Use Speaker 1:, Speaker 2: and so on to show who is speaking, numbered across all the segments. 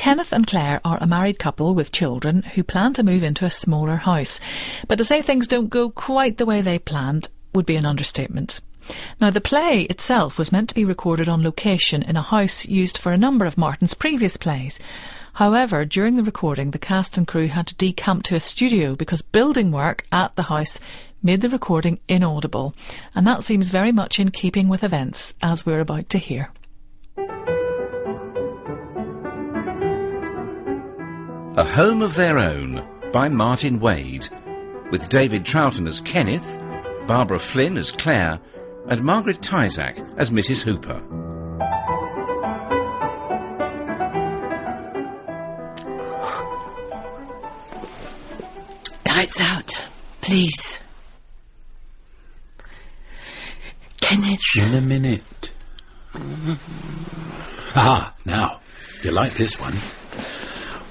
Speaker 1: Kenneth and Claire are a married couple with children who plan to move into a smaller house. But to say things don't go quite the way they planned would be an understatement. Now, the play itself was meant to be recorded on location in a house used for a number of Martyn's previous plays. However, during the recording, the cast and crew had to decamp to a studio because building work at the house made the recording inaudible. And that seems very much in keeping with events, as we're about to hear.
Speaker 2: A Home of Their Own by Martyn Wade, with David Troughton as Kenneth, Barbara Flynn as Claire, and Margaret Tyzack as Mrs. Hooper.
Speaker 3: Lights out, please. Kenneth.
Speaker 4: In a minute. Ah, now, you like this one.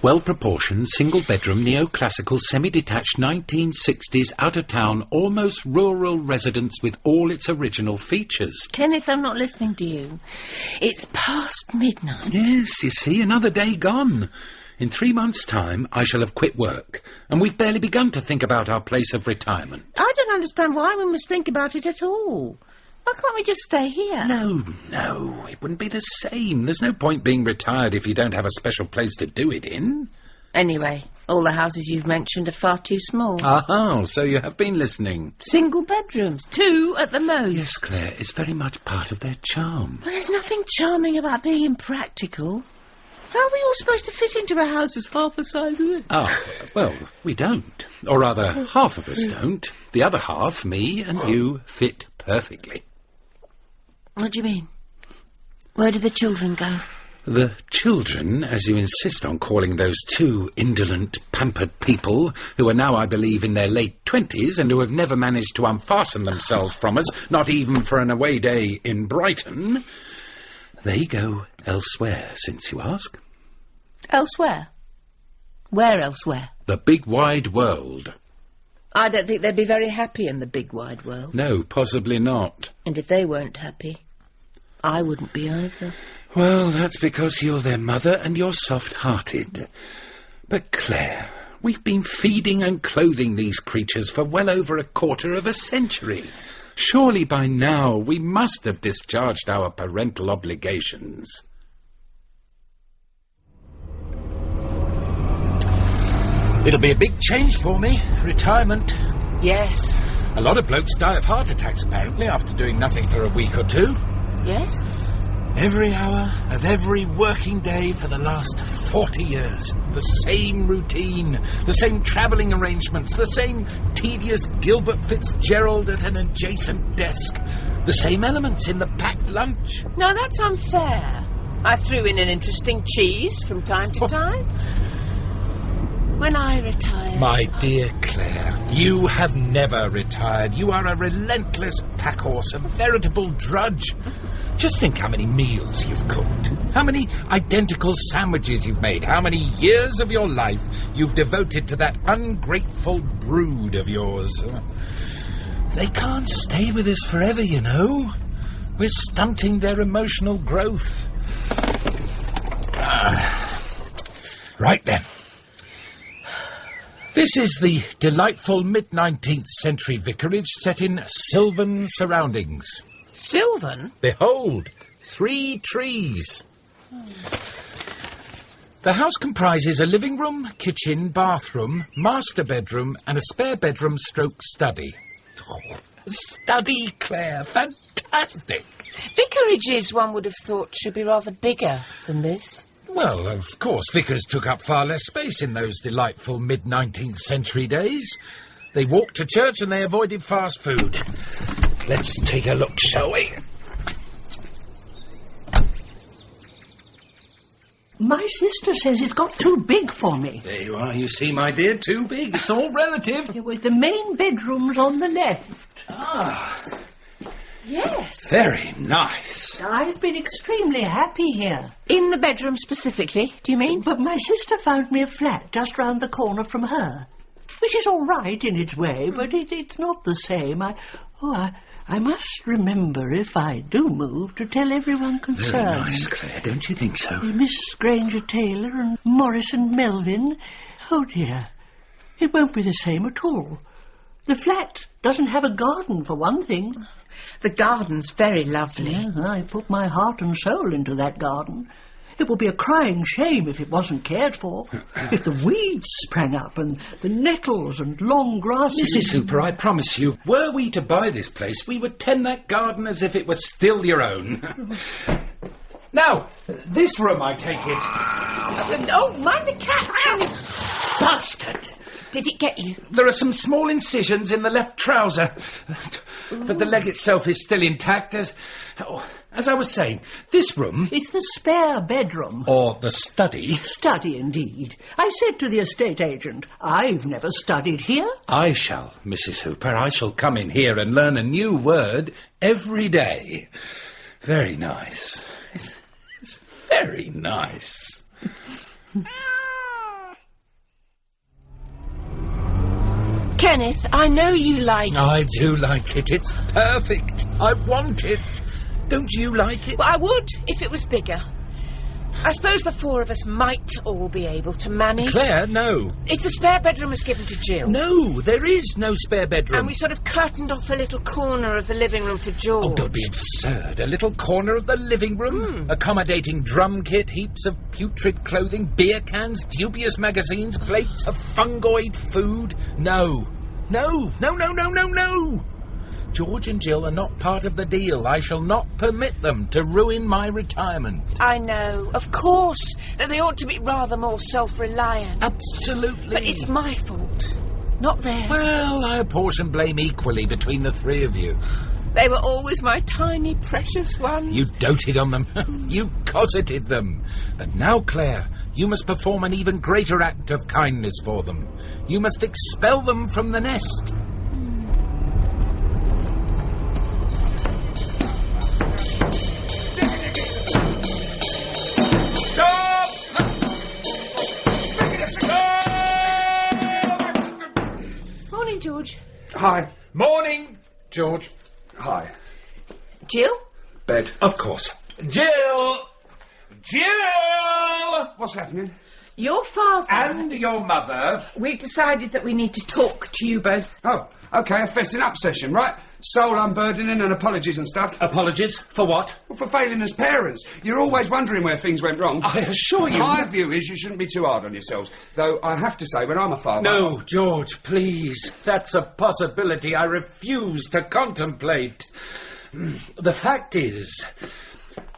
Speaker 4: Well-proportioned, single-bedroom, neoclassical, semi-detached 1960s, out-of-town, almost rural residence with all its original features.
Speaker 3: Kenneth, I'm not listening to you. It's past midnight.
Speaker 4: Yes, you see, another day gone. In 3 months' time, I shall have quit work, and we've barely begun to think about our place of retirement.
Speaker 3: I don't understand why we must think about it at all. Why can't we just stay here?
Speaker 4: No, it wouldn't be the same. There's no point being retired if you don't have a special place to do it in.
Speaker 3: Anyway, all the houses you've mentioned are far too small.
Speaker 4: Oh, so you have been listening.
Speaker 3: Single bedrooms, 2 at the most.
Speaker 4: Yes, Claire, it's very much part of their charm.
Speaker 3: Well, there's nothing charming about being impractical. How are we all supposed to fit into a house that's half the size of it?
Speaker 4: Oh, well, we don't. Or rather, half of us don't. The other half, me and you, fit perfectly.
Speaker 3: What do you mean? Where do the children go?
Speaker 4: The children, as you insist on calling those 2 indolent, pampered people, who are now, I believe, in their late 20s and who have never managed to unfasten themselves from us, not even for an away day in Brighton, they go elsewhere, since you ask.
Speaker 3: Elsewhere? Where elsewhere?
Speaker 4: The big wide world.
Speaker 3: I don't think they'd be very happy in the big wide world.
Speaker 4: No, possibly not.
Speaker 3: And if they weren't happy, I wouldn't be either.
Speaker 4: Well, that's because you're their mother and you're soft-hearted. But, Claire, we've been feeding and clothing these creatures for well over a quarter of a century. Surely by now we must have discharged our parental obligations. It'll be a big change for me, retirement.
Speaker 3: Yes.
Speaker 4: A lot of blokes die of heart attacks, apparently, after doing nothing for a week or 2.
Speaker 3: Yes?
Speaker 4: Every hour of every working day for the last 40 years. The same routine, the same travelling arrangements, the same tedious Gilbert Fitzgerald at an adjacent desk, the same elements in the packed lunch.
Speaker 3: No, that's unfair. I threw in an interesting cheese from time to time. When I retire...
Speaker 4: My dear Claire, you have never retired. You are a relentless packhorse, a veritable drudge. Just think how many meals you've cooked, how many identical sandwiches you've made, how many years of your life you've devoted to that ungrateful brood of yours. They can't stay with us forever, you know. We're stunting their emotional growth. Right then. This is the delightful mid-19th century vicarage set in sylvan surroundings.
Speaker 3: Sylvan?
Speaker 4: Behold, 3 trees. The house comprises a living room, kitchen, bathroom, master bedroom, and a spare bedroom stroke study. Oh, study, Claire, fantastic.
Speaker 3: Vicarages, one would have thought, should be rather bigger than this.
Speaker 4: Well, of course, vicars took up far less space in those delightful mid-19th century days. They walked to church and they avoided fast food. Let's take a look, shall we?
Speaker 5: My sister says it's got too big for me.
Speaker 4: There you are, you see, my dear, too big. It's all relative.
Speaker 5: Yeah, well, the main bedroom's on the left.
Speaker 4: Ah,
Speaker 3: Yes.
Speaker 4: very nice.
Speaker 5: I've been extremely happy here.
Speaker 3: In the bedroom specifically, do you mean?
Speaker 5: But my sister found me a flat just round the corner from her, which is all right in its way, but it's not the same. I must remember, if I do move, to tell everyone concerned.
Speaker 4: Very nice, Claire, don't you think so?
Speaker 5: Miss Granger-Taylor and Morris and Melvin. Oh, dear. It won't be the same at all. The flat doesn't have a garden, for one thing.
Speaker 3: The garden's very lovely.
Speaker 5: Yes, I put my heart and soul into that garden. It would be a crying shame if it wasn't cared for. If the weeds sprang up and the nettles and long grasses...
Speaker 4: Mrs. Hooper, I promise you, were we to buy this place, we would tend that garden as if it was still your own. Now, this room, I take it.
Speaker 3: Oh, mind the cat!
Speaker 4: Bastard!
Speaker 3: Did it get you?
Speaker 4: There are some small incisions in the left trouser, but the leg itself is still intact. As I was saying, this room...
Speaker 5: It's the spare bedroom.
Speaker 4: Or the study.
Speaker 5: Study, indeed. I said to the estate agent, I've never studied here.
Speaker 4: I shall, Mrs. Hooper. I shall come in here and learn a new word every day. Very nice. It's very nice.
Speaker 3: Kenneth, I know you like it.
Speaker 4: I do like it. It's perfect. I want it. Don't you like it?
Speaker 3: Well, I would if it was bigger. I suppose the four of us might all be able to manage.
Speaker 4: Claire, no.
Speaker 3: If the spare bedroom was given to Jill.
Speaker 4: No, there is no spare bedroom.
Speaker 3: And we sort of curtained off a little corner of the living room for George.
Speaker 4: Oh, don't be absurd. A little corner of the living room, accommodating drum kit, heaps of putrid clothing, beer cans, dubious magazines, plates of fungoid food. No. No. George and Jill are not part of the deal. I shall not permit them to ruin my retirement.
Speaker 3: I know, of course, that they ought to be rather more self-reliant.
Speaker 4: Absolutely.
Speaker 3: But it's my fault, not theirs.
Speaker 4: Well, I apportion blame equally between the three of you.
Speaker 3: They were always my tiny, precious ones.
Speaker 4: You doted on them. You cosseted them. But now, Claire, you must perform an even greater act of kindness for them. You must expel them from the nest.
Speaker 3: Morning, George.
Speaker 6: Hi.
Speaker 4: Morning, George.
Speaker 6: Hi.
Speaker 3: Jill?
Speaker 6: Bed.
Speaker 4: Of course. Jill!
Speaker 6: What's happening?
Speaker 3: Your father...
Speaker 4: And your mother.
Speaker 3: We've decided that we need to talk to you both.
Speaker 6: Oh, OK, a fessing up session, right? Soul unburdening and apologies and stuff.
Speaker 4: Apologies? For what?
Speaker 6: Well, for failing as parents. You're always wondering where things went wrong.
Speaker 4: I assure you...
Speaker 6: My view is you shouldn't be too hard on yourselves. Though I have to say, when I'm a father...
Speaker 4: No, George, please. That's a possibility I refuse to contemplate. The fact is,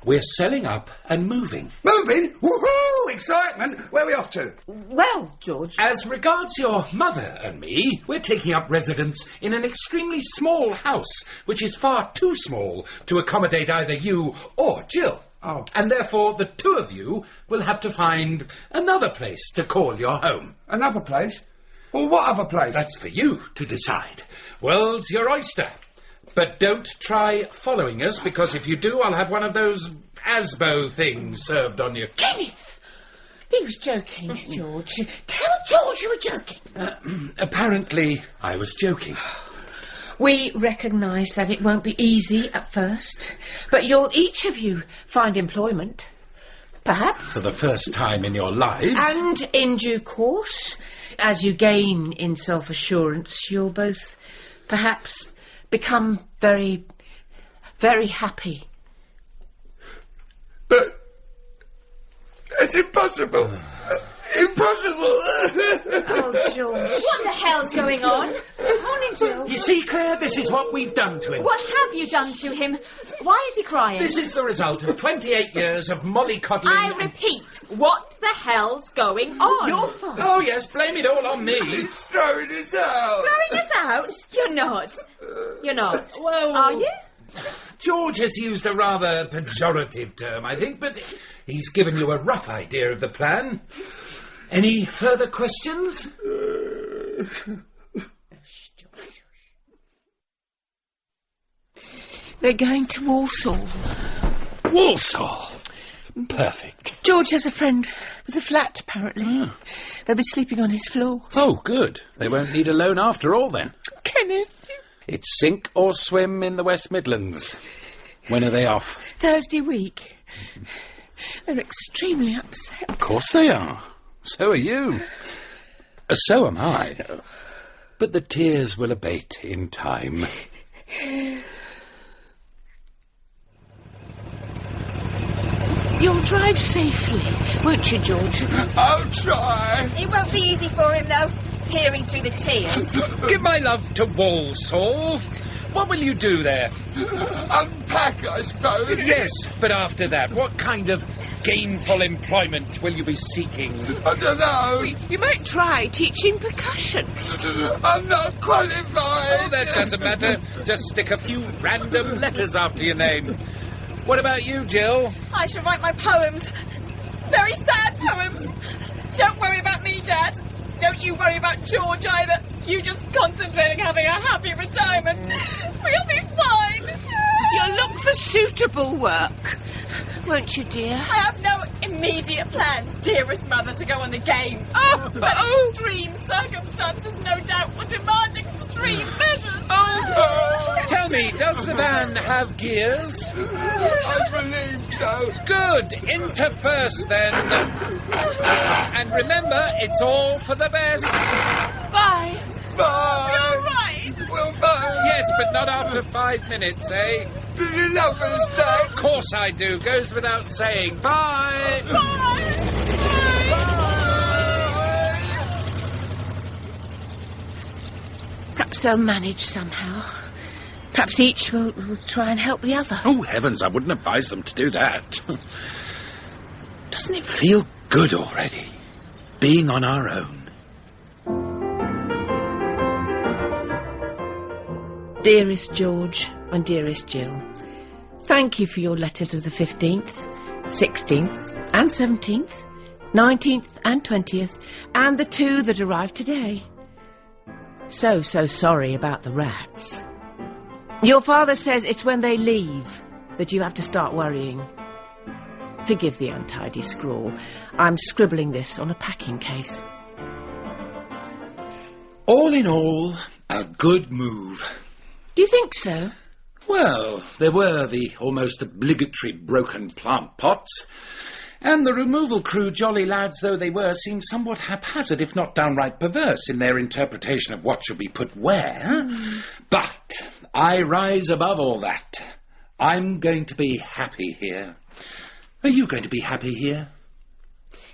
Speaker 4: we're selling up and moving.
Speaker 6: Moving? Woohoo! Excitement! Where are we off to?
Speaker 3: Well, George...
Speaker 4: As regards your mother and me, we're taking up residence in an extremely small house, which is far too small to accommodate either you or Jill.
Speaker 6: Oh.
Speaker 4: And therefore the two of you will have to find another place to call your home.
Speaker 6: Another place? Well, what other place?
Speaker 4: That's for you to decide. World's your oyster. But don't try following us, because if you do, I'll have one of those Asbo things served on you.
Speaker 3: Kenneth! He was joking, George. Tell George you were joking.
Speaker 4: Apparently, I was joking.
Speaker 3: We recognise that it won't be easy at first, but you'll each of you find employment. Perhaps.
Speaker 4: For the first time in your lives.
Speaker 3: And in due course, as you gain in self-assurance, you'll both perhaps become very, very happy.
Speaker 6: But it's impossible. Impossible.
Speaker 3: Oh, George.
Speaker 7: What the hell's going on? Morning, Jill.
Speaker 4: You see, Claire, this is what we've done to him.
Speaker 7: What have you done to him? Why is he crying?
Speaker 4: This is the result of 28 years of mollycoddling.
Speaker 7: I repeat, what the hell's going on?
Speaker 3: Your fault.
Speaker 4: Oh, yes, blame it all on me.
Speaker 6: He's throwing us out.
Speaker 7: Throwing us out? You're not. You're not.
Speaker 4: Well...
Speaker 7: Are you?
Speaker 4: George has used a rather pejorative term, I think, but he's given you a rough idea of the plan. Any further questions?
Speaker 3: They're going to Walsall.
Speaker 4: Walsall. Perfect.
Speaker 3: George has a friend with a flat, apparently. They'll be sleeping on his floor.
Speaker 4: Oh, good. They won't need a loan after all, then.
Speaker 3: Kenneth,
Speaker 4: It's sink or swim in the West Midlands. When are they off?
Speaker 3: Thursday week. They're extremely upset.
Speaker 4: Of course they are. So are you. So am I. But the tears will abate in time.
Speaker 3: You'll drive safely, won't you, George?
Speaker 6: I'll try.
Speaker 7: It won't be easy for him, though, peering through the tears.
Speaker 4: Give my love to Walsall. What will you do there?
Speaker 6: Unpack, I suppose.
Speaker 4: Yes, but after that, what kind of gainful employment will you be seeking?
Speaker 6: I don't know.
Speaker 3: You might try teaching percussion.
Speaker 6: I'm not qualified.
Speaker 4: Oh, that doesn't matter. Just stick a few random letters after your name. What about you, Jill?
Speaker 7: I shall write my poems. Very sad poems. Don't worry about me, Dad. Don't you worry about George either. You just concentrate on having a happy retirement. We'll be fine.
Speaker 3: You'll look for suitable work, won't you, dear?
Speaker 7: I have no immediate plans, dearest mother, to go on the game. But extreme circumstances, no doubt, will demand extreme measures.
Speaker 4: Tell me, does the van have gears?
Speaker 6: I believe so.
Speaker 4: Good. Into first, then. And remember, it's all for the best.
Speaker 3: Bye.
Speaker 6: Bye.
Speaker 7: You're right.
Speaker 6: Well, bye.
Speaker 4: Yes, but not after 5 minutes, eh?
Speaker 6: Do you love us, Dad?
Speaker 4: Of course I do. Goes without saying. Bye.
Speaker 3: Perhaps they'll manage somehow. Perhaps each will try and help the other.
Speaker 4: Oh, heavens, I wouldn't advise them to do that. Doesn't it feel good already, being on our own?
Speaker 3: Dearest George and dearest Jill, thank you for your letters of the 15th, 16th and 17th, 19th and 20th, and the 2 that arrived today. So sorry about the rats. Your father says it's when they leave that you have to start worrying. Forgive the untidy scrawl. I'm scribbling this on a packing case.
Speaker 4: All in all, a good move.
Speaker 3: Do you think so?
Speaker 4: Well, there were the almost obligatory broken plant pots, and the removal crew, jolly lads though they were, seemed somewhat haphazard, if not downright perverse, in their interpretation of what should be put where. But I rise above all that. I'm going to be happy here. Are you going to be happy here?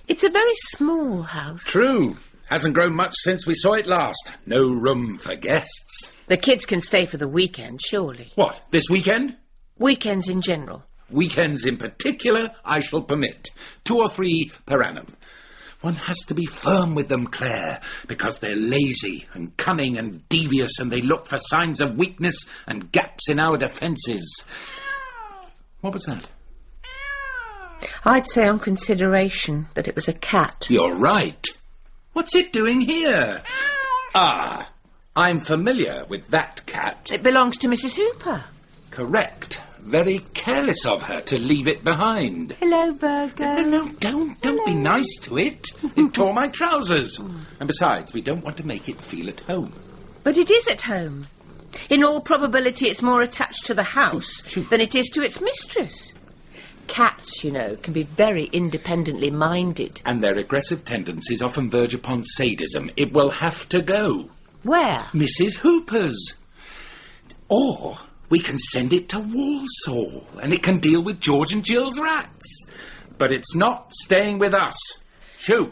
Speaker 3: It's a very small house.
Speaker 4: True. Hasn't grown much since we saw it last. No room for guests.
Speaker 3: The kids can stay for the weekend, surely.
Speaker 4: What, this weekend?
Speaker 3: Weekends in general.
Speaker 4: Weekends in particular I shall permit. 2 or 3 per annum. One has to be firm with them, Claire, because they're lazy and cunning and devious, and they look for signs of weakness and gaps in our defences. What was that?
Speaker 3: I'd say on consideration that it was a cat.
Speaker 4: You're right. What's it doing here? Ah, I'm familiar with that cat.
Speaker 3: It belongs to Mrs. Hooper.
Speaker 4: Correct. Very careless of her to leave it behind.
Speaker 3: Hello, Burger.
Speaker 4: No, don't be nice to it. It tore my trousers. And besides, we don't want to make it feel at home.
Speaker 3: But it is at home. In all probability, it's more attached to the house than it is to its mistress. Cats, you know, can be very independently minded.
Speaker 4: And their aggressive tendencies often verge upon sadism. It will have to go.
Speaker 3: Where?
Speaker 4: Mrs. Hooper's. Or we can send it to Walsall, and it can deal with George and Jill's rats. But it's not staying with us. Shoo.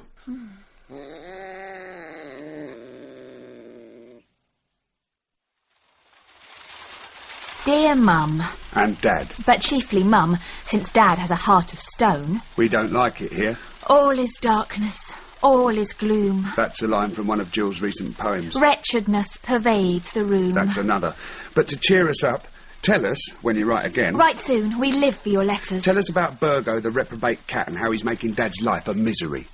Speaker 8: Dear Mum.
Speaker 6: And Dad.
Speaker 8: But chiefly Mum, since Dad has a heart of stone.
Speaker 6: We don't like it here.
Speaker 8: All is darkness, all is gloom.
Speaker 6: That's a line from one of Jill's recent poems.
Speaker 8: Wretchedness pervades the room.
Speaker 6: That's another. But to cheer us up, tell us, when you write again...
Speaker 8: Right soon, we live for your letters.
Speaker 6: Tell us about Burgo, the reprobate cat, and how he's making Dad's life a misery.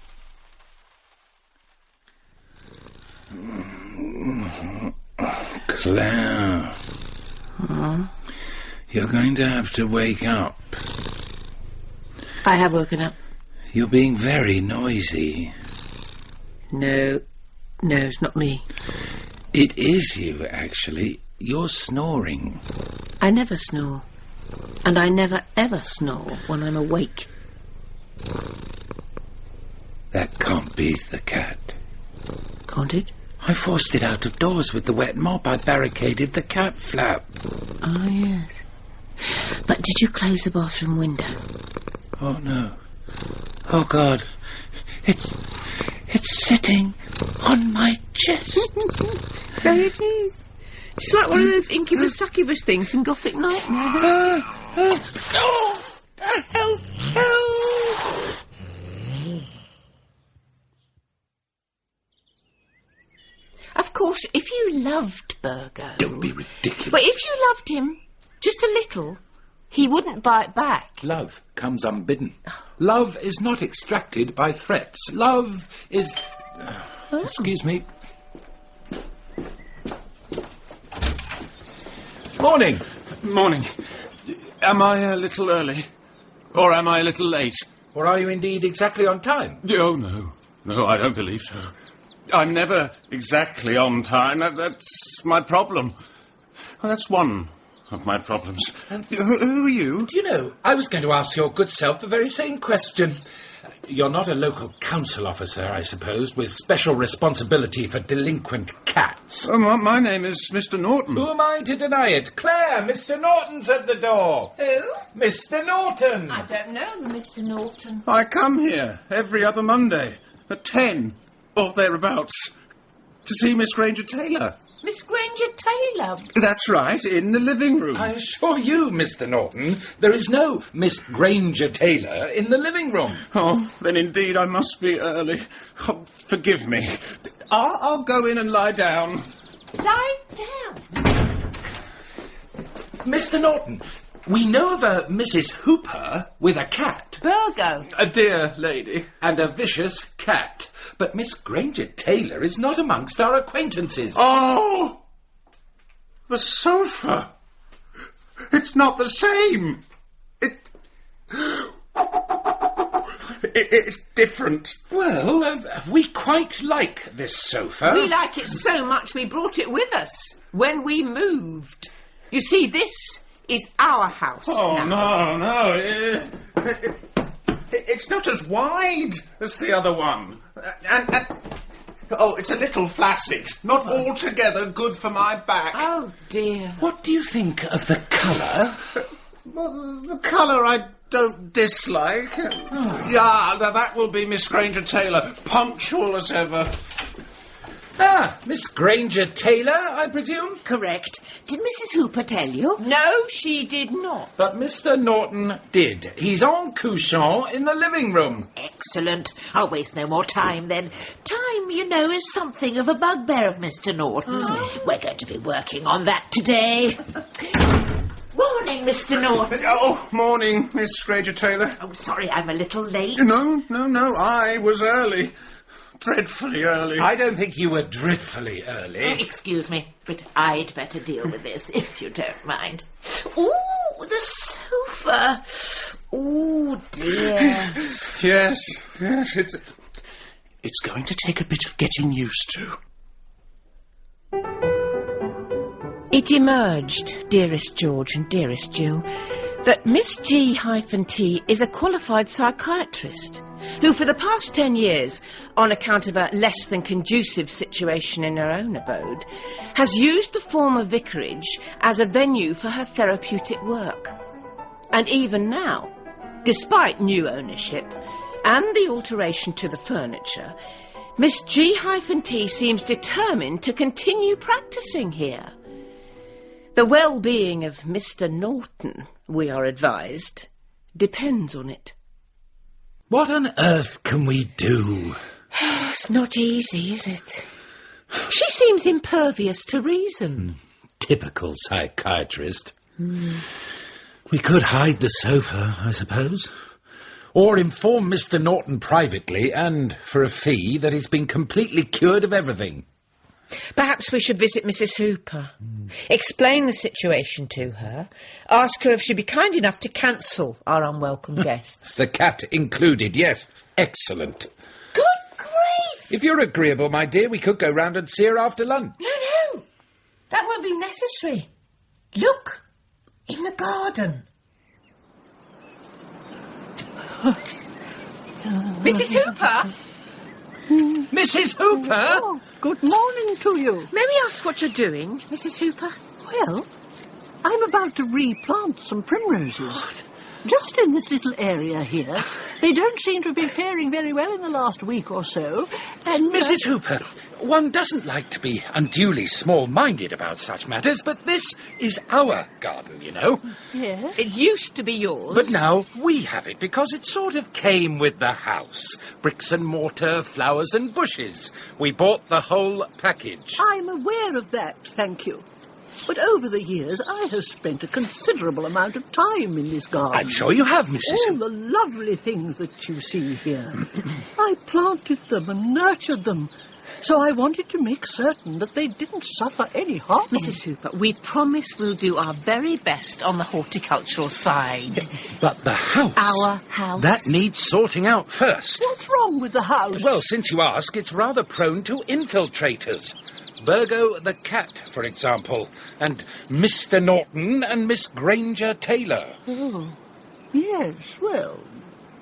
Speaker 2: Claire... You're going to have to wake up.
Speaker 3: I have woken up.
Speaker 2: You're being very noisy.
Speaker 3: No, it's not me.
Speaker 2: It is you, actually.
Speaker 4: You're snoring.
Speaker 3: I never snore. And I never ever snore when I'm awake.
Speaker 4: That can't be the cat.
Speaker 3: Can't it?
Speaker 4: I forced it out of doors with the wet mop. I barricaded the cat flap.
Speaker 3: Oh, yes. But did you close the bathroom window?
Speaker 4: Oh, no. Oh, God. It's sitting on my chest.
Speaker 3: So it is. Just like one of those incubus succubus things in Gothic Nightmare.
Speaker 4: Help!
Speaker 3: Of course, if you loved Burgo...
Speaker 4: Don't be ridiculous.
Speaker 3: But if you loved him, just a little, he wouldn't bite back.
Speaker 4: Love comes unbidden. Love is not extracted by threats. Love is... Excuse me. Morning.
Speaker 6: Morning. Am I a little early? Or am I a little late?
Speaker 4: Or are you indeed exactly on time?
Speaker 6: Oh, no. No, I don't believe so. I'm never exactly on time. That's my problem. Well, that's one of my problems. Who are you?
Speaker 4: Do you know, I was going to ask your good self the very same question. You're not a local council officer, I suppose, with special responsibility for delinquent cats.
Speaker 6: Oh, my name is Mr. Norton.
Speaker 4: Who am I to deny it? Claire, Mr. Norton's at the door.
Speaker 3: Who?
Speaker 4: Mr. Norton.
Speaker 3: I don't know, Mr. Norton.
Speaker 6: I come here every other Monday at 10 or thereabouts to see Miss Granger-Taylor.
Speaker 3: Miss Granger-Taylor?
Speaker 6: That's right, in the living room.
Speaker 4: I assure you, Mr. Norton, there is no Miss Granger-Taylor in the living room.
Speaker 6: Oh, then indeed I must be early. Oh, forgive me. I'll go in and lie down.
Speaker 3: Lie down?
Speaker 4: Mr. Norton, we know of a Mrs. Hooper with a cat.
Speaker 3: Burgo.
Speaker 6: A dear lady.
Speaker 4: And a vicious cat. But Miss Granger-Taylor is not amongst our acquaintances.
Speaker 6: Oh! The sofa. It's not the same. It's different.
Speaker 4: Well, we quite like this sofa.
Speaker 3: We like it so much we brought it with us when we moved. You see, this is our house now.
Speaker 6: No. It's not as wide as the other one. And it's a little flaccid. Not altogether good for my back.
Speaker 3: Oh, dear.
Speaker 4: What do you think of the colour?
Speaker 6: Well, the colour I don't dislike. Yeah, that will be Miss Granger-Taylor, punctual as ever.
Speaker 4: Ah, Miss Granger-Taylor, I presume?
Speaker 3: Correct. Did Mrs. Hooper tell you? No, she did not.
Speaker 4: But Mr. Norton did. He's en couchant in the living room.
Speaker 9: Excellent. I'll waste no more time, then. Time, you know, is something of a bugbear of Mr. Norton's. We're going to be working on that today. Morning, Mr. Norton.
Speaker 6: Oh, morning, Miss Granger-Taylor.
Speaker 9: Oh, sorry, I'm a little late.
Speaker 6: No, I was early. Dreadfully early.
Speaker 4: I don't think you were dreadfully early.
Speaker 9: Excuse me, but I'd better deal with this, if you don't mind. Ooh, the sofa. Ooh, dear.
Speaker 6: Yes, it's going to take a bit of getting used to.
Speaker 3: It emerged, dearest George and dearest Jill, that Miss G-T is a qualified psychiatrist who for the past 10 years, on account of a less than conducive situation in her own abode, has used the former vicarage as a venue for her therapeutic work. And even now, despite new ownership and the alteration to the furniture, Miss G-T seems determined to continue practising here. The well-being of Mr. Norton, we are advised, depends on it.
Speaker 4: What on earth can we do?
Speaker 3: It's not easy, is it? She seems impervious to reason.
Speaker 4: Typical psychiatrist. We could hide the sofa, I suppose. Or inform Mr. Norton privately, and for a fee, that he's been completely cured of everything.
Speaker 3: Perhaps we should visit Mrs. Hooper, explain the situation to her, ask her if she'd be kind enough to cancel our unwelcome guests.
Speaker 4: The cat included, yes. Excellent.
Speaker 3: Good grief!
Speaker 4: If you're agreeable, my dear, we could go round and see her after lunch.
Speaker 3: No. That won't be unnecessary. Look, in the garden. Mrs. Hooper?
Speaker 4: Mrs. Hooper?
Speaker 5: Oh, good morning to you.
Speaker 3: May we ask what you're doing, Mrs. Hooper?
Speaker 5: Well, I'm about to replant some primroses. Just in this little area here. They don't seem to be faring very well in the last week or so. And
Speaker 4: Mrs. Hooper, one doesn't like to be unduly small-minded about such matters, but this is our garden, you know.
Speaker 5: Yeah?
Speaker 3: It used to be yours.
Speaker 4: But now we have it because it sort of came with the house. Bricks and mortar, flowers and bushes. We bought the whole package.
Speaker 5: I'm aware of that, thank you. But over the years, I have spent a considerable amount of time in this garden.
Speaker 4: I'm sure you have, Mrs.
Speaker 5: All
Speaker 4: Hooper.
Speaker 5: the lovely things that you see here. I planted them and nurtured them, so I wanted to make certain that they didn't suffer any harm.
Speaker 3: Mrs. Hooper, we promise we'll do our very best on the horticultural side.
Speaker 4: But the house...
Speaker 3: Our house?
Speaker 4: That needs sorting out first.
Speaker 5: What's wrong with the house?
Speaker 4: Well, since you ask, it's rather prone to infiltrators. Virgo the cat, for example, and Mr. Norton and Miss Granger Taylor.
Speaker 5: Oh, yes, well,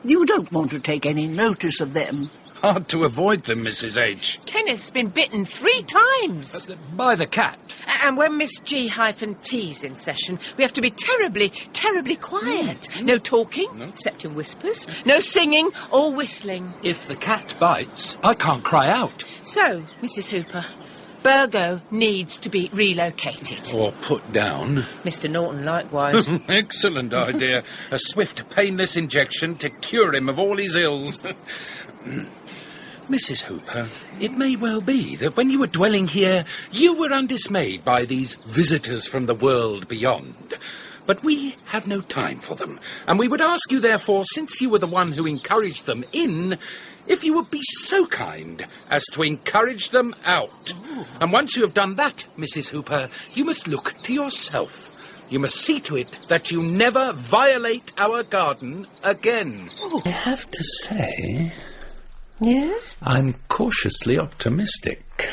Speaker 5: you don't want to take any notice of them.
Speaker 4: Hard to avoid them, Mrs. H.
Speaker 3: Kenneth's been bitten 3 times.
Speaker 4: By the cat.
Speaker 3: And when Miss G-T's in session, we have to be terribly, terribly quiet. No talking, except in whispers. No singing or whistling.
Speaker 4: If the cat bites, I can't cry out.
Speaker 3: So, Mrs. Hooper, Virgo needs to be relocated.
Speaker 4: Or put down.
Speaker 3: Mr. Norton likewise.
Speaker 4: Excellent idea. A swift, painless injection to cure him of all his ills. Mrs. Hooper, it may well be that when you were dwelling here, you were undismayed by these visitors from the world beyond. But we have no time for them, and we would ask you, therefore, since you were the one who encouraged them in, if you would be so kind as to encourage them out. Ooh. And once you have done that, Mrs. Hooper, you must look to yourself. You must see to it that you never violate our garden again.
Speaker 5: Oh.
Speaker 4: I have to say...
Speaker 3: Yes?
Speaker 4: I'm cautiously optimistic.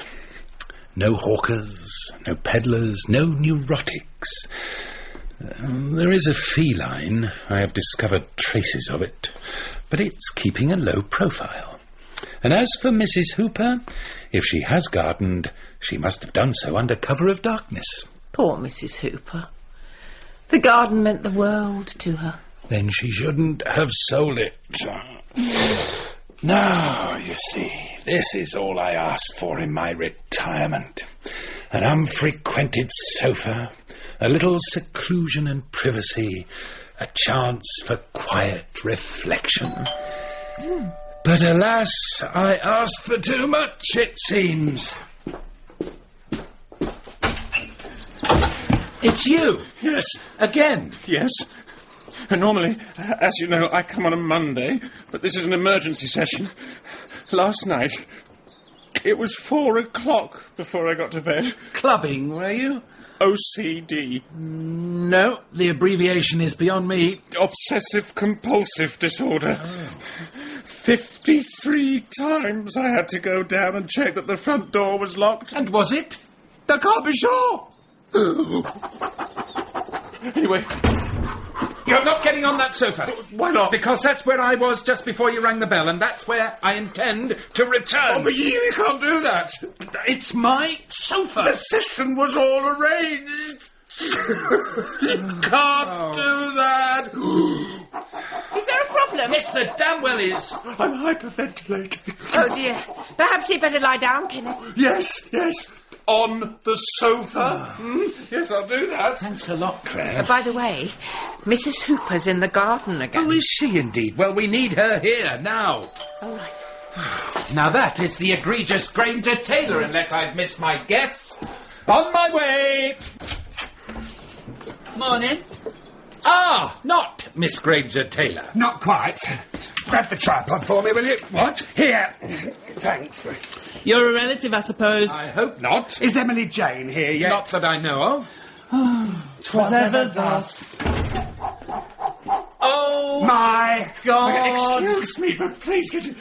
Speaker 4: No hawkers, no peddlers, no neurotics. There is a feline. I have discovered traces of it, but it's keeping a low profile. And as for Mrs. Hooper, if she has gardened, she must have done so under cover of darkness.
Speaker 3: Poor Mrs. Hooper. The garden meant the world to her.
Speaker 4: Then she shouldn't have sold it. Now, you see, this is all I asked for in my retirement. An unfrequented sofa, a little seclusion and privacy, a chance for quiet reflection. But alas, I asked for too much, it seems. It's you.
Speaker 6: Yes.
Speaker 4: Again.
Speaker 6: Yes. And normally, as you know, I come on a Monday, but this is an emergency session. Last night, it was 4 o'clock before I got to bed.
Speaker 4: Clubbing, were you?
Speaker 6: OCD.
Speaker 4: No, the abbreviation is beyond me.
Speaker 6: Obsessive-compulsive disorder. Oh. 53 times I had to go down and check that the front door was locked.
Speaker 4: And was it?
Speaker 6: I can't be sure. Anyway...
Speaker 4: You're not getting on that sofa.
Speaker 6: Why not?
Speaker 4: Because that's where I was just before you rang the bell, and that's where I intend to return.
Speaker 6: Oh, but you can't do that.
Speaker 4: It's my sofa.
Speaker 6: The session was all arranged. You can't do that.
Speaker 3: Is there a problem?
Speaker 4: Yes, there damn well is.
Speaker 6: I'm hyperventilating.
Speaker 3: Oh, dear. Perhaps you'd better lie down, Kenneth.
Speaker 6: Yes. On the sofa. Yes, I'll do that.
Speaker 4: Thanks a lot, Claire.
Speaker 3: By the way, Mrs. Hooper's in the garden again.
Speaker 4: Oh, is she indeed? Well, we need her here now.
Speaker 3: All right.
Speaker 4: Now that is the egregious Granger Taylor, unless I've missed my guess. On my way.
Speaker 7: Morning.
Speaker 4: Ah, not Miss Granger Taylor.
Speaker 10: Not quite. Grab the tripod for me, will you?
Speaker 4: What?
Speaker 10: Here. Thanks.
Speaker 7: You're a relative, I suppose.
Speaker 4: I hope not.
Speaker 10: Is Emily Jane here yet?
Speaker 4: Not that I know of.
Speaker 7: Twas ever thus.
Speaker 4: Oh,
Speaker 10: my
Speaker 7: God.
Speaker 6: Excuse me, but please get...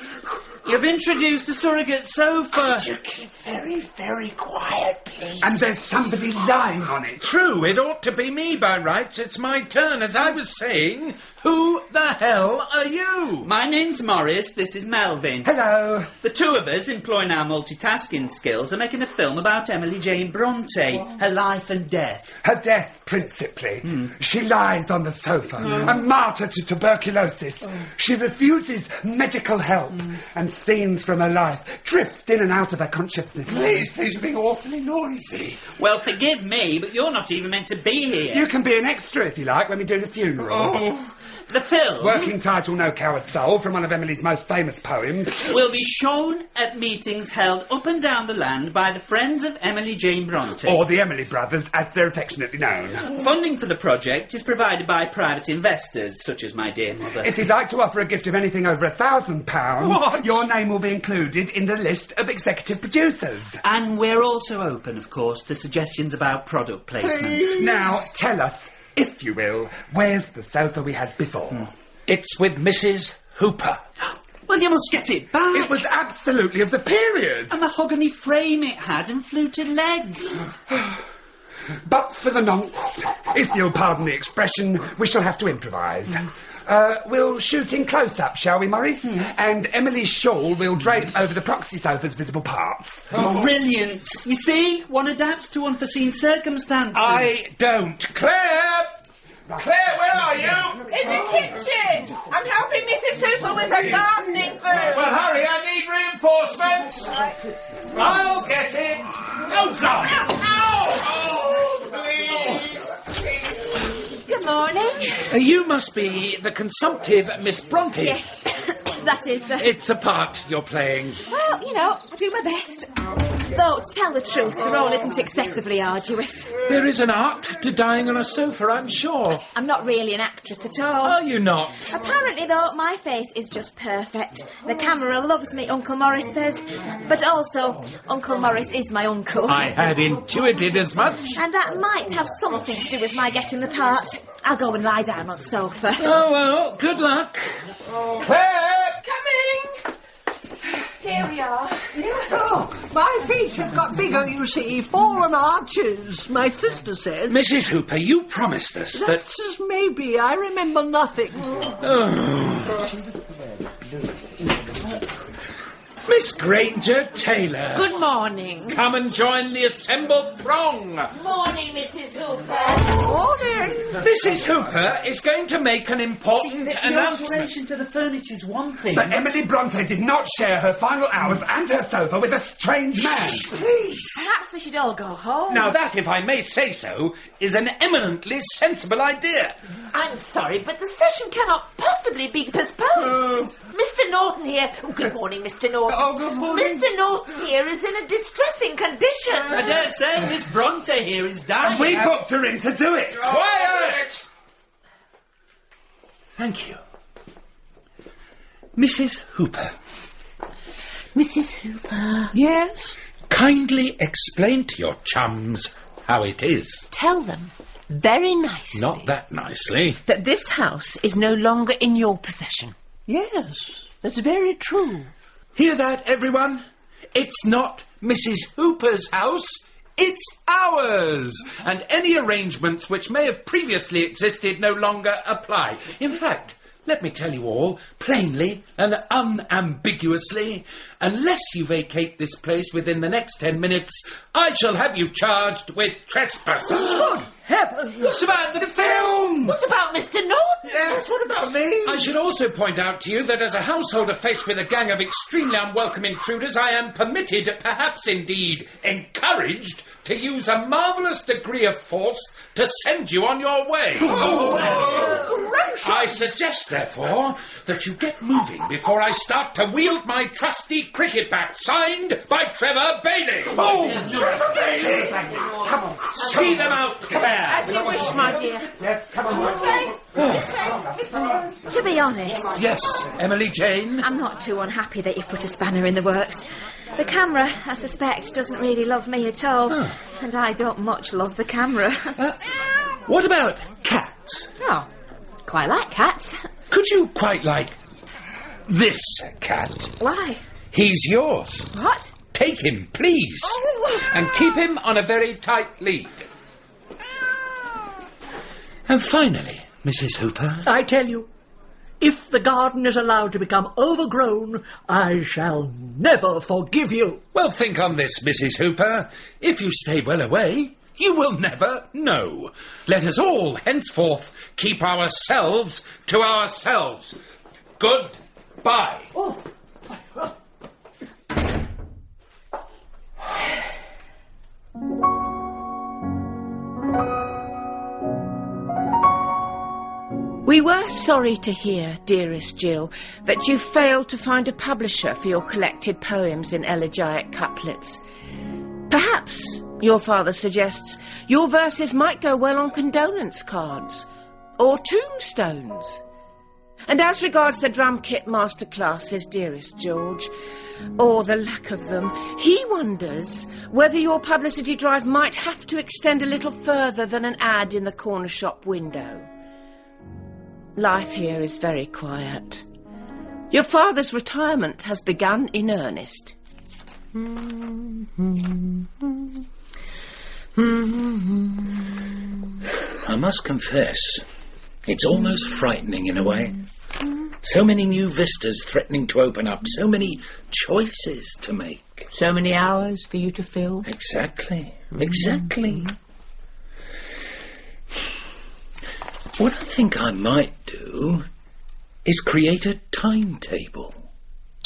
Speaker 11: You've introduced a surrogate sofa.
Speaker 10: Could you keep very, very quiet, please? And there's somebody lying on it.
Speaker 4: True, it ought to be me by rights. It's my turn. As I was saying, who the hell are you?
Speaker 11: My name's Morris, this is Melvin.
Speaker 10: Hello.
Speaker 11: The two of us, employing our multitasking skills, are making a film about Emily Jane Bronte, her life and death.
Speaker 10: Her death, principally. She lies on the sofa, a martyr to tuberculosis. She refuses medical help, and scenes from her life drift in and out of her consciousness.
Speaker 6: Please, you're being awfully noisy.
Speaker 11: Well, forgive me, but you're not even meant to be here.
Speaker 10: You can be an extra, if you like, when we do the funeral.
Speaker 11: The film
Speaker 10: Working title, No Coward Soul, from one of Emily's most famous poems.
Speaker 11: will be shown at meetings held up and down the land by the Friends of Emily Jane Bronte.
Speaker 10: Or the Emily Brothers, as they're affectionately known.
Speaker 11: Funding for the project is provided by private investors, such as my dear mother.
Speaker 10: If you'd like to offer a gift of anything over £1,000, your name will be included in the list of executive producers.
Speaker 11: And we're also open, of course, to suggestions about product placement.
Speaker 10: Now, tell us, if you will, where's the sofa we had before?
Speaker 4: It's with Mrs. Hooper.
Speaker 11: Well, you must get it back.
Speaker 10: It was absolutely of the period.
Speaker 11: A mahogany frame it had and fluted legs.
Speaker 10: But for the nonce, if you'll pardon the expression, we shall have to improvise. We'll shoot in close-up, shall we, Maurice? And Emily's shawl will drape over the proxy sofa's visible parts.
Speaker 11: Brilliant. You see, one adapts to unforeseen circumstances.
Speaker 4: I don't. Claire! Claire, where are you?
Speaker 7: In the kitchen! I'm helping Mrs. Hooper with her gardening food.
Speaker 4: Well, hurry, I need reinforcements. I'll get it. Oh, God!
Speaker 8: Good morning.
Speaker 4: You must be the consumptive Miss Bronte.
Speaker 8: Yes, that is...
Speaker 4: It's a part you're playing.
Speaker 8: Well, you know, I do my best. Though, to tell the truth, the role isn't excessively arduous.
Speaker 4: There is an art to dying on a sofa, I'm sure.
Speaker 8: I'm not really an actress at all.
Speaker 4: Are you not?
Speaker 8: Apparently, though, my face is just perfect. The camera loves me, Uncle Morris says. But also, Uncle Morris is my uncle.
Speaker 4: I had intuited as much.
Speaker 8: And that might have something to do with my getting the part. I'll go and lie down on the sofa.
Speaker 4: Oh, well, good luck. Claire!
Speaker 7: Coming!
Speaker 8: Here we are.
Speaker 5: Oh, my feet have got bigger, you see. Fallen arches, my sister says.
Speaker 4: Mrs. Hooper, you promised us that...
Speaker 5: That's as maybe. I remember nothing.
Speaker 4: Miss Granger Taylor.
Speaker 9: Good morning.
Speaker 4: Come and join the assembled throng.
Speaker 9: Morning, Mrs. Hooper.
Speaker 5: Morning.
Speaker 4: Mrs. Hooper is going to make an important
Speaker 11: The
Speaker 4: announcement.
Speaker 11: alteration to the furniture's one thing.
Speaker 10: But Emily Bronte did not share her final hours and her sofa with a strange man.
Speaker 8: Perhaps we should all go home.
Speaker 4: Now that, if I may say so, is an eminently sensible idea.
Speaker 9: I'm sorry, but the session cannot possibly be postponed. Mr. Norton here. Oh, good morning, Mr. Norton.
Speaker 4: Oh, good morning.
Speaker 9: Mr. Norton here is in a distressing condition.
Speaker 11: I dare say Miss Bronte here is dying.
Speaker 10: And we booked her in to do it.
Speaker 4: Quiet! Thank you. Mrs. Hooper,
Speaker 3: Mrs. Hooper.
Speaker 5: Yes?
Speaker 4: kindly explain to your chums how it is.
Speaker 3: Tell them, very nicely,
Speaker 4: Not that nicely.
Speaker 3: that this house is no longer in your possession.
Speaker 5: Yes, that's very true.
Speaker 4: Hear that, everyone? It's not Mrs. Hooper's house. It's ours. And any arrangements which may have previously existed no longer apply. In fact, let me tell you all, plainly and unambiguously, unless you vacate this place within the next 10 minutes, I shall have you charged with trespass.
Speaker 5: Good heavens!
Speaker 4: What's about the film?
Speaker 9: What about Mr. Norton?
Speaker 4: Yes, what about me? I should also point out to you that as a householder faced with a gang of extremely unwelcome intruders, I am permitted, perhaps indeed encouraged, to use a marvellous degree of force to send you on your way. I suggest, therefore, that you get moving before I start to wield my trusty cricket bat, signed by Trevor Bailey.
Speaker 10: Trevor Bailey!
Speaker 4: Come on, see them out, Claire.
Speaker 3: As you wish, my dear.
Speaker 10: Yes, come on.
Speaker 8: To be honest,
Speaker 4: Yes, Emily Jane.
Speaker 8: I'm not too unhappy that you've put a spanner in the works. The camera, I suspect, doesn't really love me at all. And I don't much love the camera.
Speaker 4: What about cats?
Speaker 8: Oh, quite like cats.
Speaker 4: Could you quite like this cat?
Speaker 8: Why?
Speaker 4: He's yours.
Speaker 8: What?
Speaker 4: Take him, please.
Speaker 8: Oh.
Speaker 4: And keep him on a very tight lead. And finally, Mrs. Hooper.
Speaker 5: I tell you, if the garden is allowed to become overgrown, I shall never forgive you.
Speaker 4: Well, think on this, Mrs. Hooper. If you stay well away, you will never know. Let us all henceforth keep ourselves to ourselves. Goodbye.
Speaker 5: Oh.
Speaker 3: We were sorry to hear, dearest Jill, that you failed to find a publisher for your collected poems in elegiac couplets. Perhaps, your father suggests, your verses might go well on condolence cards or tombstones. And as regards the drum kit masterclasses, dearest George, or the lack of them, he wonders whether your publicity drive might have to extend a little further than an ad in the corner shop window. Life here is very quiet. Your father's retirement has begun in earnest.
Speaker 4: I must confess, it's almost frightening in a way. So many new vistas threatening to open up, so many choices to make.
Speaker 3: So many hours for you to fill.
Speaker 4: Exactly. What I think I might do is create a timetable.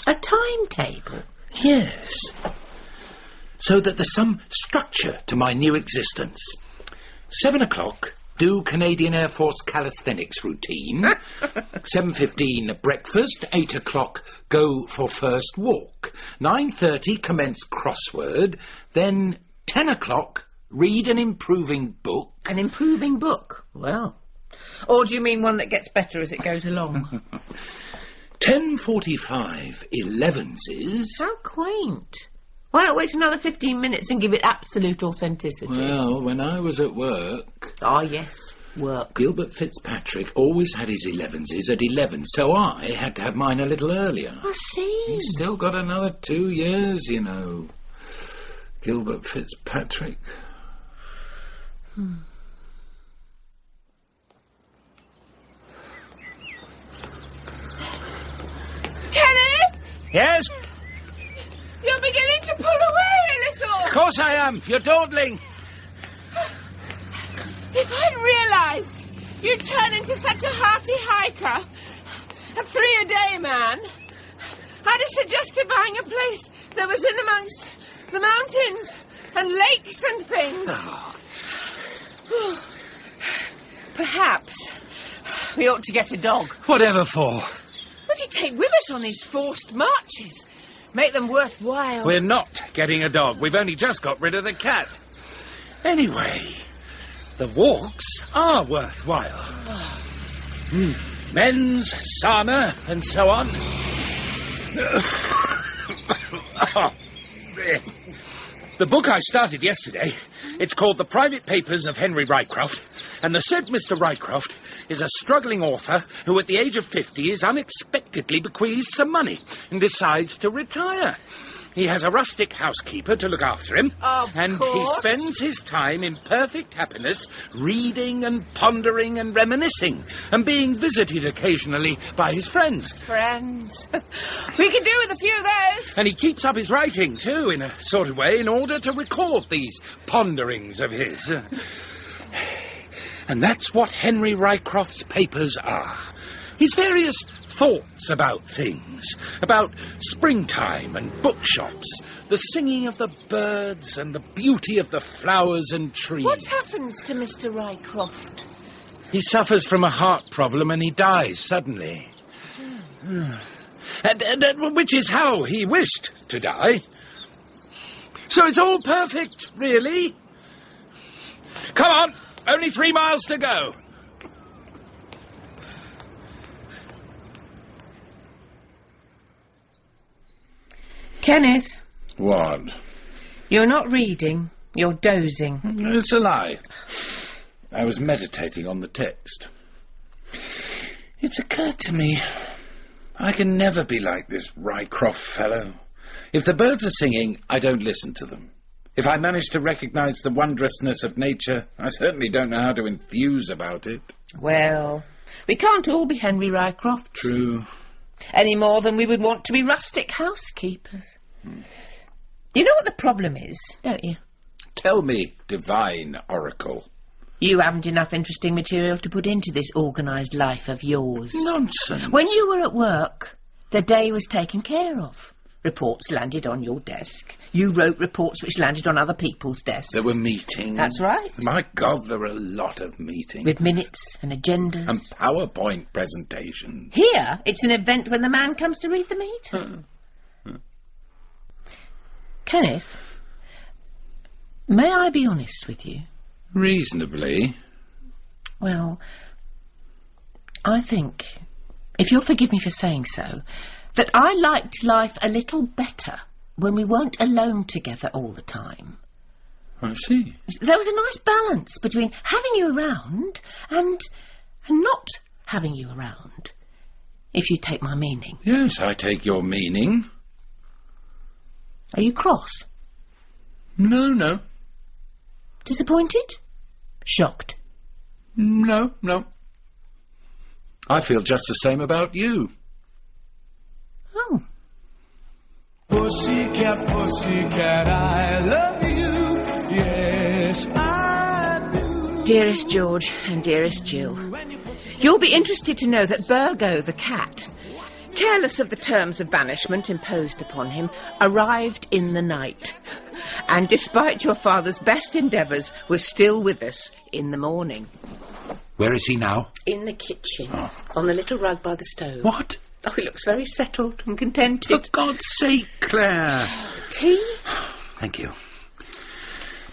Speaker 3: A timetable?
Speaker 4: Yes. So that there's some structure to my new existence. 7 o'clock, do Canadian Air Force calisthenics routine. 7:15 breakfast. 8 o'clock, go for first walk. 9:30 commence crossword. Then 10 o'clock, read an improving book.
Speaker 3: An improving book? Well... Or do you mean one that gets better as it goes along?
Speaker 4: 10:45 11s.
Speaker 3: How quaint. Why not wait another 15 minutes and give it absolute authenticity?
Speaker 4: Well, when I was at work...
Speaker 3: Ah, yes, work.
Speaker 4: Gilbert Fitzpatrick always had his 11s at 11, so I had to have mine a little earlier.
Speaker 3: I see.
Speaker 4: He's still got another 2 years, you know. Gilbert Fitzpatrick.
Speaker 7: Kenneth!
Speaker 2: Yes?
Speaker 7: You're beginning to pull away a little.
Speaker 2: Of course I am. You're dawdling.
Speaker 7: If I'd realised you'd turn into such a hearty hiker, a 3-a-day man, I'd have suggested buying a place that was in amongst the mountains and lakes and things. Perhaps we ought to get a dog.
Speaker 2: Whatever for?
Speaker 7: What do you take with us on these forced marches? Make them worthwhile.
Speaker 2: We're not getting a dog. We've only just got rid of the cat. Anyway, the walks are worthwhile. Men's sauna and so on. The book I started yesterday, it's called The Private Papers of Henry Rycroft, and the said Mr. Rycroft is a struggling author who at the age of 50 is unexpectedly bequeathed some money and decides to retire. He has a rustic housekeeper to look after him, and he spends his time in perfect happiness reading and pondering and reminiscing and being visited occasionally by his friends.
Speaker 7: Friends. We could do with a few of those.
Speaker 2: And he keeps up his writing, too, in a sort of way, in order to record these ponderings of his. And that's what Henry Rycroft's papers are. His various thoughts about things, about springtime and bookshops, the singing of the birds and the beauty of the flowers and trees.
Speaker 3: What happens to Mr. Rycroft?
Speaker 2: He suffers from a heart problem and he dies suddenly. Which is how he wished to die. So it's all perfect, really. Come on, only 3 miles to go.
Speaker 3: Kenneth.
Speaker 2: What?
Speaker 3: You're not reading, you're dozing.
Speaker 2: It's a lie. I was meditating on the text. It's occurred to me, I can never be like this Rycroft fellow. If the birds are singing, I don't listen to them. If I manage to recognise the wondrousness of nature, I certainly don't know how to enthuse about it.
Speaker 3: Well, we can't all be Henry Rycroft.
Speaker 2: True.
Speaker 3: Any more than we would want to be rustic housekeepers. You know what the problem is, don't you?
Speaker 2: Tell me, divine oracle.
Speaker 3: You haven't enough interesting material to put into this organised life of yours.
Speaker 2: Nonsense.
Speaker 3: When you were at work, the day was taken care of. Reports landed on your desk. You wrote reports which landed on other people's desks.
Speaker 2: There were meetings.
Speaker 3: That's right.
Speaker 2: My God, there were a lot of meetings.
Speaker 3: With minutes and agendas.
Speaker 2: And PowerPoint presentations.
Speaker 3: Here, it's an event when the man comes to read the meter. Kenneth, may I be honest with you?
Speaker 2: Reasonably.
Speaker 3: Well, I think, if you'll forgive me for saying so, that I liked life a little better when we weren't alone together all the time.
Speaker 2: I see.
Speaker 3: There was a nice balance between having you around and not having you around, if you take my meaning.
Speaker 2: Yes, I take your meaning.
Speaker 3: Are you cross?
Speaker 2: No.
Speaker 3: Disappointed? Shocked?
Speaker 2: No. I feel just the same about you.
Speaker 3: Oh.
Speaker 12: Pussycat, pussycat, I love you. Yes, I do.
Speaker 3: Dearest George and dearest Jill, you'll be interested to know that Burgo the cat, careless of the terms of banishment imposed upon him, arrived in the night, and despite your father's best endeavours, was still with us in the morning.
Speaker 2: Where is he now?
Speaker 3: In the kitchen, on the little rug by the stove.
Speaker 2: What?
Speaker 3: Oh, he looks very settled and contented.
Speaker 2: For God's sake, Claire.
Speaker 3: Tea?
Speaker 2: Thank you.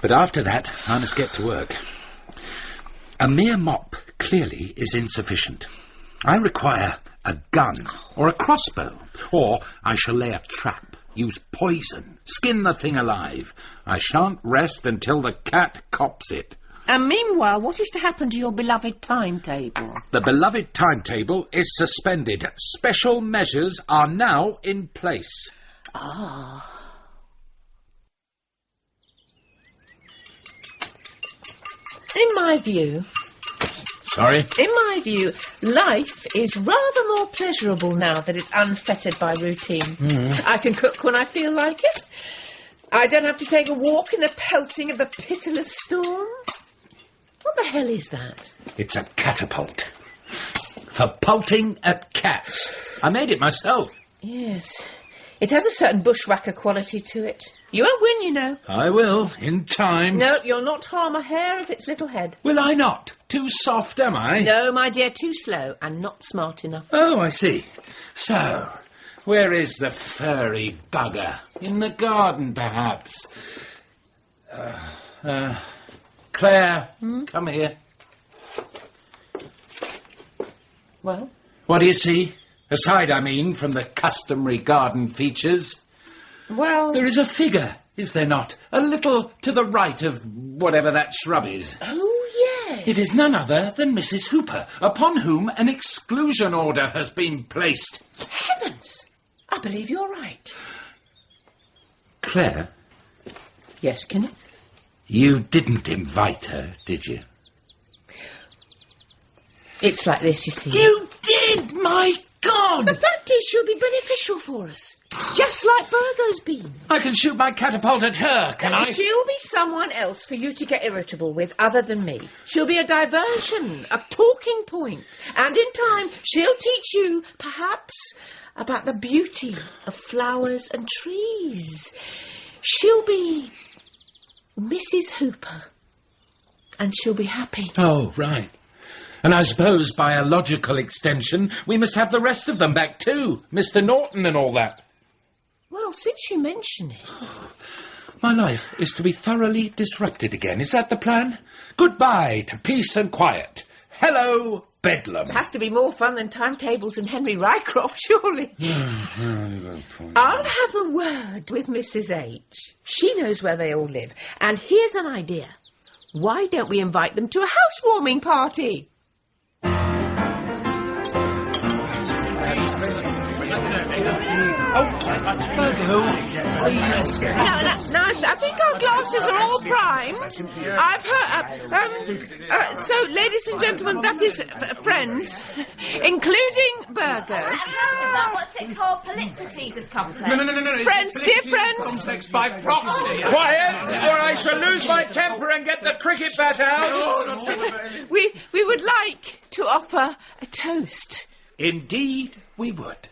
Speaker 2: But after that, I must get to work. A mere mop, clearly, is insufficient. I require a gun, or a crossbow, or I shall lay a trap, use poison, skin the thing alive. I shan't rest until the cat cops it.
Speaker 3: And meanwhile, what is to happen to your beloved timetable?
Speaker 2: The beloved timetable is suspended. Special measures are now in place.
Speaker 3: Ah. In my view...
Speaker 2: Sorry?
Speaker 3: In my view, life is rather more pleasurable now that it's unfettered by routine. I can cook when I feel like it. I don't have to take a walk in the pelting of the pitiless storm. What the hell is that?
Speaker 2: It's a catapult. For pelting at cats. I made it myself.
Speaker 3: Yes. It has a certain bushwhacker quality to it. You won't win, you know.
Speaker 2: I will, in time.
Speaker 3: No, you'll not harm a hair of its little head.
Speaker 2: Will I not? Too soft, am I?
Speaker 3: No, my dear, too slow and not smart enough.
Speaker 2: Oh, I see. So, where is the furry bugger? In the garden, perhaps. Claire, come here.
Speaker 3: Well?
Speaker 2: What do you see? Aside, I mean, from the customary garden features.
Speaker 3: Well...
Speaker 2: There is a figure, is there not? A little to the right of whatever that shrub is.
Speaker 3: Oh, yes.
Speaker 2: It is none other than Mrs. Hooper, upon whom an exclusion order has been placed.
Speaker 3: Heavens! I believe you're right.
Speaker 2: Claire?
Speaker 3: Yes, Kenneth?
Speaker 2: You didn't invite her, did you?
Speaker 3: It's like this, you see.
Speaker 2: You did, my God!
Speaker 3: The fact is she'll be beneficial for us. Just like Burgo's been.
Speaker 2: I can shoot my catapult at her, can I?
Speaker 3: She'll be someone else for you to get irritable with other than me. She'll be a diversion, a talking point. And in time, she'll teach you, perhaps, about the beauty of flowers and trees. She'll be Mrs. Hooper. And she'll be happy.
Speaker 2: Oh, right. And I suppose, by a logical extension, we must have the rest of them back too. Mr. Norton and all that.
Speaker 3: Well, since you mention it...
Speaker 2: My life is to be thoroughly disrupted again. Is that the plan? Goodbye to peace and quiet. Hello, Bedlam.
Speaker 3: It has to be more fun than timetables and Henry Rycroft, surely. I'll have a word with Mrs. H. She knows where they all live. And here's an idea. Why don't we invite them to a housewarming party? Now, I think our glasses are all prime. I've heard... so, ladies and gentlemen, that is friends, including Burger.
Speaker 8: Is that what's it called? Polycrates' complex?
Speaker 2: No.
Speaker 3: Friends, dear friends.
Speaker 2: Complex by proxy. Quiet, or I shall lose my temper and get the cricket bat out.
Speaker 3: We would like to offer a toast.
Speaker 2: Indeed, we would.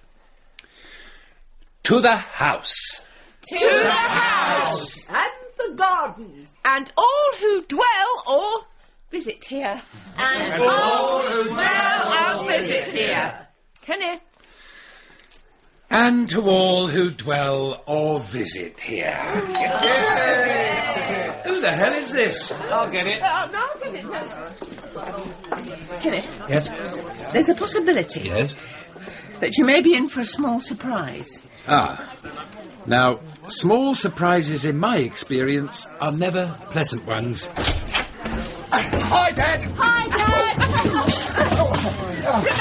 Speaker 2: To the house.
Speaker 3: To the house.
Speaker 5: And the garden.
Speaker 3: And all who dwell or visit here.
Speaker 8: And
Speaker 3: all who dwell or visit here. Kenneth.
Speaker 2: And to all who dwell or visit here.
Speaker 4: Who the hell is this?
Speaker 2: I'll get it.
Speaker 3: No, I'll get it. No. Kenneth.
Speaker 4: Yes?
Speaker 3: There's a possibility.
Speaker 4: Yes?
Speaker 3: That you may be in for a small surprise.
Speaker 2: Now, small surprises in my experience are never pleasant ones. Hi, Dad!
Speaker 8: Hi, Dad!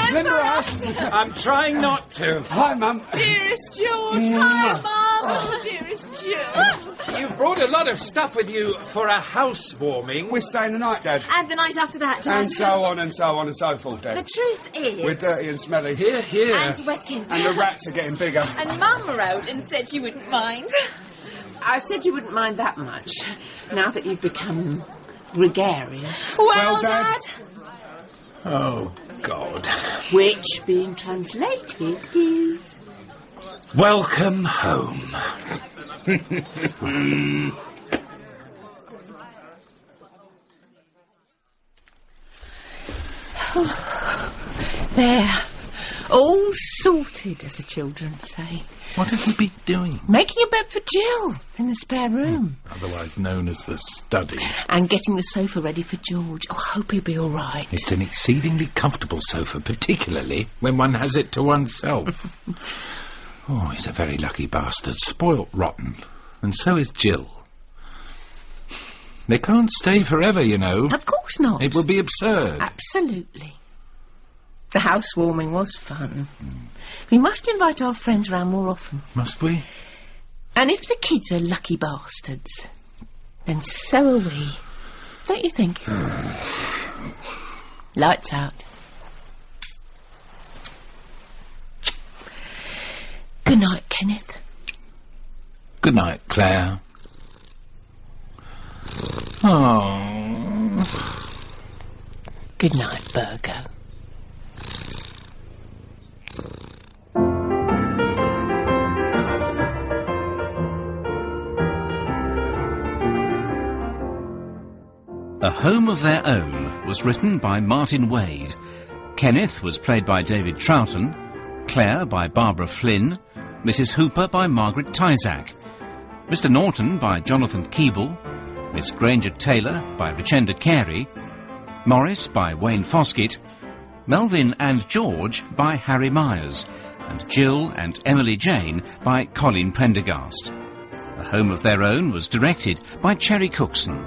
Speaker 3: Remember us?
Speaker 2: I'm trying not to.
Speaker 10: Hi, Mum.
Speaker 3: Dearest George. Hi, Mum. Oh, dearest George.
Speaker 2: You brought a lot of stuff with you for a housewarming.
Speaker 10: We're staying the night, Dad.
Speaker 8: And the night after that, Dad.
Speaker 10: And so on and so on and so forth, Dad.
Speaker 8: The truth is...
Speaker 10: We're dirty and smelly.
Speaker 2: Here.
Speaker 8: And wet-skinned.
Speaker 10: And the rats are getting bigger.
Speaker 7: And Mum wrote and said she wouldn't mind.
Speaker 3: I said you wouldn't mind that much, now that you've become gregarious.
Speaker 7: Well,
Speaker 10: Dad.
Speaker 2: Oh, God.
Speaker 3: Which, being translated, is...
Speaker 2: Welcome home.
Speaker 3: There. All sorted, as the children say.
Speaker 4: What have you been doing?
Speaker 3: Making a bed for Jill in the spare room.
Speaker 4: Otherwise known as the study.
Speaker 3: And getting the sofa ready for George. Oh, I hope he'll be all right.
Speaker 4: It's an exceedingly comfortable sofa, particularly when one has it to oneself. Oh, he's a very lucky bastard. Spoilt rotten. And so is Jill. They can't stay forever, you know.
Speaker 3: Of course not.
Speaker 4: It will be absurd.
Speaker 3: Absolutely. The housewarming was fun. We must invite our friends round more often.
Speaker 4: Must we?
Speaker 3: And if the kids are lucky bastards, then so are we. Don't you think? Lights out. Good night, Kenneth.
Speaker 4: Good night, Claire. Oh.
Speaker 3: Good night, Burgo.
Speaker 13: A Home of Their Own was written by Martyn Wade. Kenneth was played by David Troughton, Claire by Barbara Flynn, Mrs. Hooper by Margaret Tyzack, Mr. Norton by Jonathan Keeble, Miss Granger-Taylor by Richenda Carey, Morris by Wayne Foskett, Melvin and George by Harry Myers, and Jill and Emily Jane by Colin Prendergast. A Home of Their Own was directed by Cherry Cookson.